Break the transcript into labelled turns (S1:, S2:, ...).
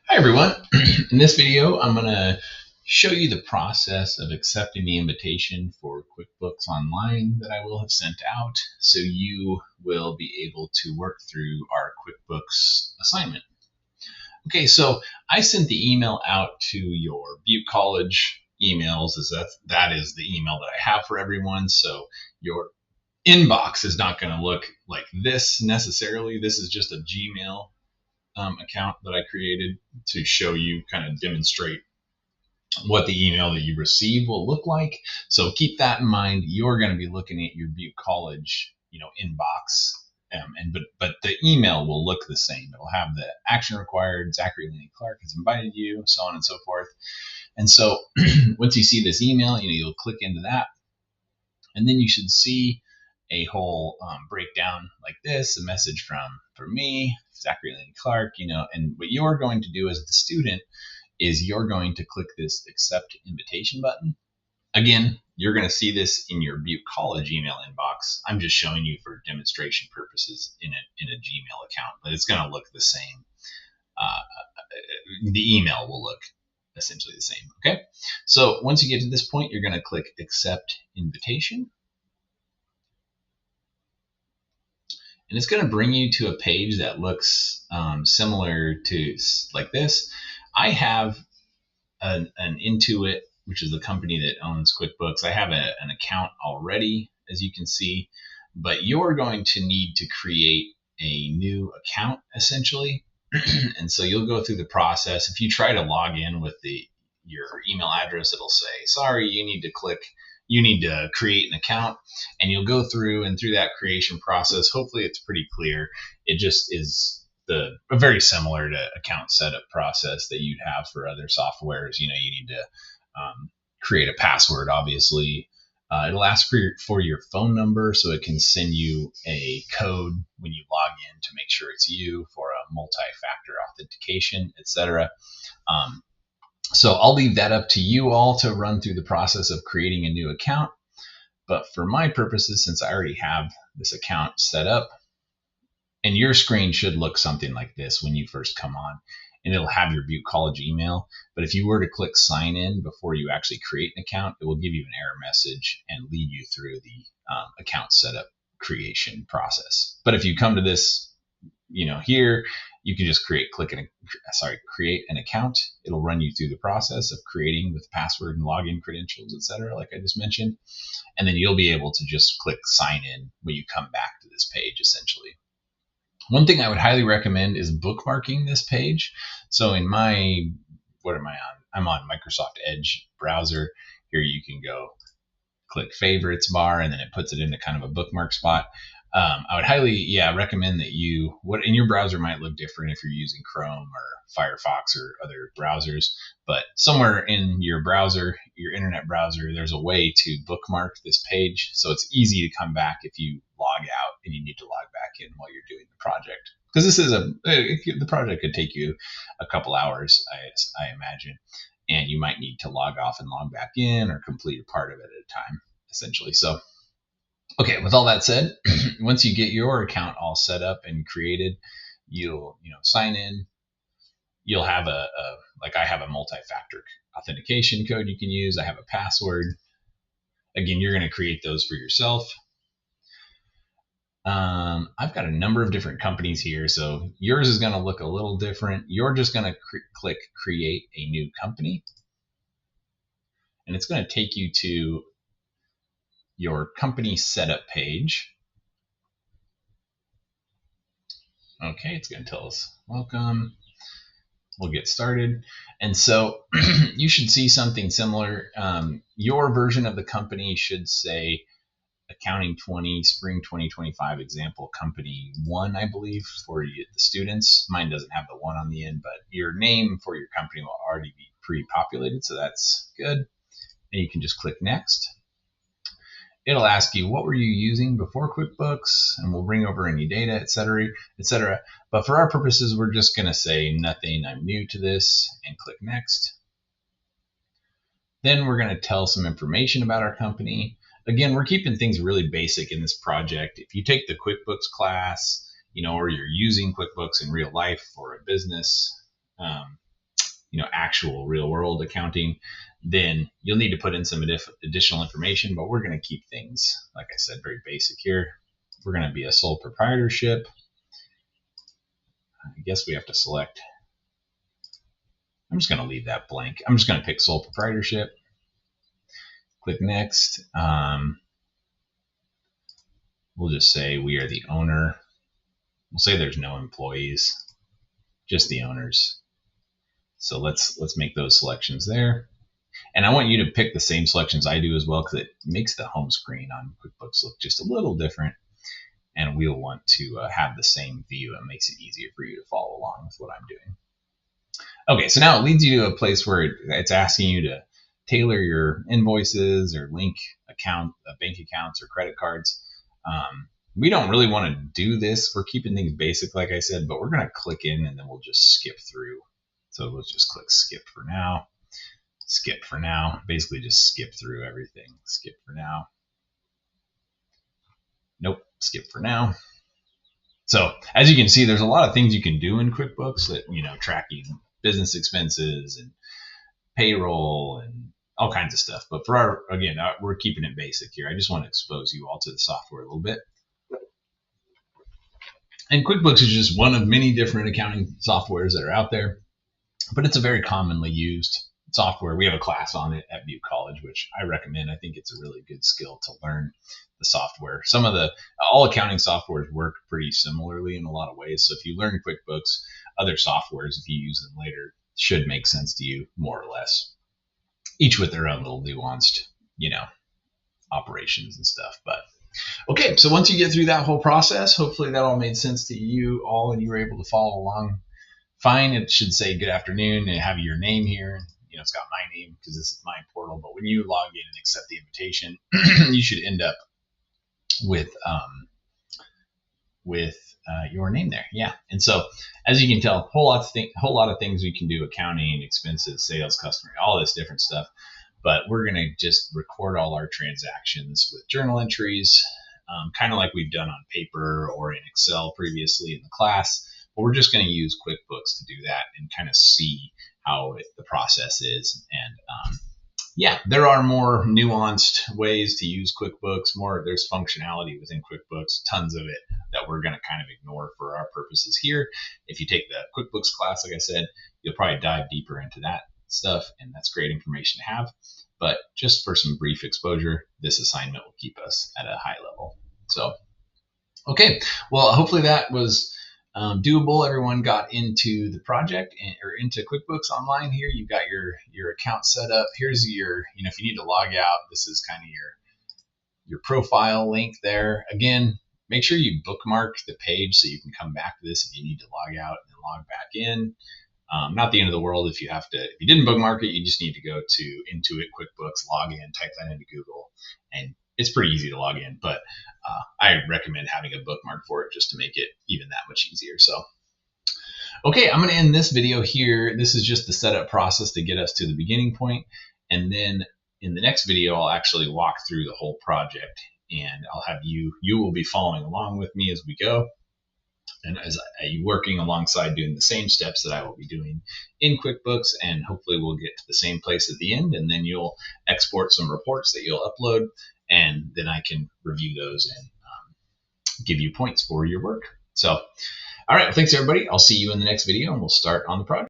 S1: Hi everyone. In this video, I'm going to show you the process of accepting the invitation for QuickBooks Online that I will have sent out, so you will be able to work through our QuickBooks assignment. Okay, so I sent the email out to your Butte College emails, that is the email that I have for everyone. So your inbox is not going to look like this necessarily. This is just a Gmail account that I created to show you, kind of demonstrate what the email that you receive will look like. So keep that in mind. You're going to be looking at your Butte College, inbox, but the email will look the same. It'll have the action required. Zachary Laney-Clark has invited you, so on and so forth. And so once you see this email, you'll click into that, and then you should see a whole breakdown like this, a message from me, Zachary Laney-Clark, and what you're going to do as the student is you're going to click this accept invitation button. Again, you're going to see this in your Butte College email inbox. I'm just showing you for demonstration purposes in a Gmail account, but it's going to look the same. The email will look essentially the same. Okay, so once you get to this point, you're going to click accept invitation. And it's going to bring you to a page that looks similar to like this. I have an Intuit, which is the company that owns QuickBooks. I have an account already, as you can see, but you're going to need to create a new account essentially. And so you'll go through the process. If you try to log in with your email address, it'll say, sorry, you need to create an account, and you'll go through, and through that creation process, hopefully it's pretty clear. It just is very similar to account setup process that you'd have for other softwares. You need to create a password, obviously. It'll ask for your phone number, so it can send you a code when you log in to make sure it's you for a multi-factor authentication, etc. So I'll leave that up to you all to run through the process of creating a new account. But for my purposes, since I already have this account set up, and your screen should look something like this when you first come on, and it'll have your Butte College email. But if you were to click sign in before you actually create an account, it will give you an error message and lead you through the account setup creation process. But if you come to this, here, you can just create an account. It'll run you through the process of creating with password and login credentials, etc., like I just mentioned. And then you'll be able to just click sign in when you come back to this page, essentially. One thing I would highly recommend is bookmarking this page. So in what am I on? I'm on Microsoft Edge browser. Here you can go click favorites bar, and then it puts it into kind of a bookmark spot. I would highly, recommend that in your browser might look different if you're using Chrome or Firefox or other browsers, but somewhere in your browser, your internet browser, there's a way to bookmark this page. So it's easy to come back if you log out and you need to log back in while you're doing the project. Because the project could take you a couple hours, I imagine, and you might need to log off and log back in or complete a part of it at a time, essentially. So, okay, with all that said, once you get your account all set up and created, you'll sign in. You'll have I have a multi-factor authentication code you can use. I have a password. Again, you're going to create those for yourself. I've got a number of different companies here, so yours is going to look a little different. You're just going to click create a new company, and it's going to take you to your company setup page. Okay, it's going to tell us welcome. We'll get started. And so you should see something similar. Your version of the company should say Accounting 20 Spring 2025 Example Company 1, I believe, for the students. Mine doesn't have the 1 on the end, but your name for your company will already be pre-populated, so that's good. And you can just click next. It'll ask you, what were you using before QuickBooks? And we'll bring over any data, etc., etc. But for our purposes, we're just going to say nothing, I'm new to this, and click next. Then we're going to tell some information about our company. Again, we're keeping things really basic in this project. If you take the QuickBooks class, or you're using QuickBooks in real life for a business, actual real world accounting, then you'll need to put in some additional information, but we're going to keep things, like I said, very basic here. We're going to be a sole proprietorship. I guess we have to select. I'm just going to leave that blank. I'm just going to pick sole proprietorship. Click next. We'll just say we are the owner. We'll say there's no employees, just the owners. So let's make those selections there. And I want you to pick the same selections I do as well, because it makes the home screen on QuickBooks look just a little different. And we'll want to have the same view. It makes it easier for you to follow along with what I'm doing. Okay, so now it leads you to a place where it's asking you to tailor your invoices or link bank accounts or credit cards. We don't really want to do this. We're keeping things basic, like I said, but we're going to click in and then we'll just skip through. So let's just click skip for now. Skip for now. Basically just skip through everything. Skip for now. Nope, skip for now. So as you can see, there's a lot of things you can do in QuickBooks that, tracking business expenses and payroll and all kinds of stuff. But for we're keeping it basic here. I just want to expose you all to the software a little bit. And QuickBooks is just one of many different accounting softwares that are out there, but it's a very commonly used software. We have a class on it at Butte College, which I recommend. I think it's a really good skill to learn the software. All accounting softwares work pretty similarly in a lot of ways. So if you learn QuickBooks, other softwares, if you use them later, should make sense to you more or less, each with their own little nuanced, operations and stuff. But okay, so once you get through that whole process, hopefully that all made sense to you all and you were able to follow along fine. It should say good afternoon and have your name here. It's got my name because this is my portal, but when you log in and accept the invitation, you should end up with your name there. Yeah. And so as you can tell, a whole lot of things we can do: accounting, expenses, sales, customer, all this different stuff. But we're going to just record all our transactions with journal entries, kind of like we've done on paper or in Excel previously in the class. But we're just going to use QuickBooks to do that and kind of see how the process is. And there are more nuanced ways to use QuickBooks. There's functionality within QuickBooks, tons of it, that we're going to kind of ignore for our purposes here. If you take the QuickBooks class, like I said, you'll probably dive deeper into that stuff, and that's great information to have. But just for some brief exposure, this assignment will keep us at a high level. So, okay, well, hopefully that was doable. Everyone got into the project or into QuickBooks Online here. You've got your account set up. Here's your, if you need to log out, this is kind of your profile link there. Again, make sure you bookmark the page so you can come back to this if you need to log out and log back in. Not the end of the world if you didn't bookmark it. You just need to go to Intuit QuickBooks, log in, type that into Google, and it's pretty easy to log in, but I recommend having a bookmark for it just to make it even that much easier. So, okay, I'm going to end this video here. This is just the setup process to get us to the beginning point. And then in the next video, I'll actually walk through the whole project, and I'll have you will be following along with me as we go. And as you working alongside doing the same steps that I will be doing in QuickBooks, and hopefully we'll get to the same place at the end, and then you'll export some reports that you'll upload, and then I can review those and give you points for your work. So, all right, well, thanks everybody. I'll see you in the next video, and we'll start on the project.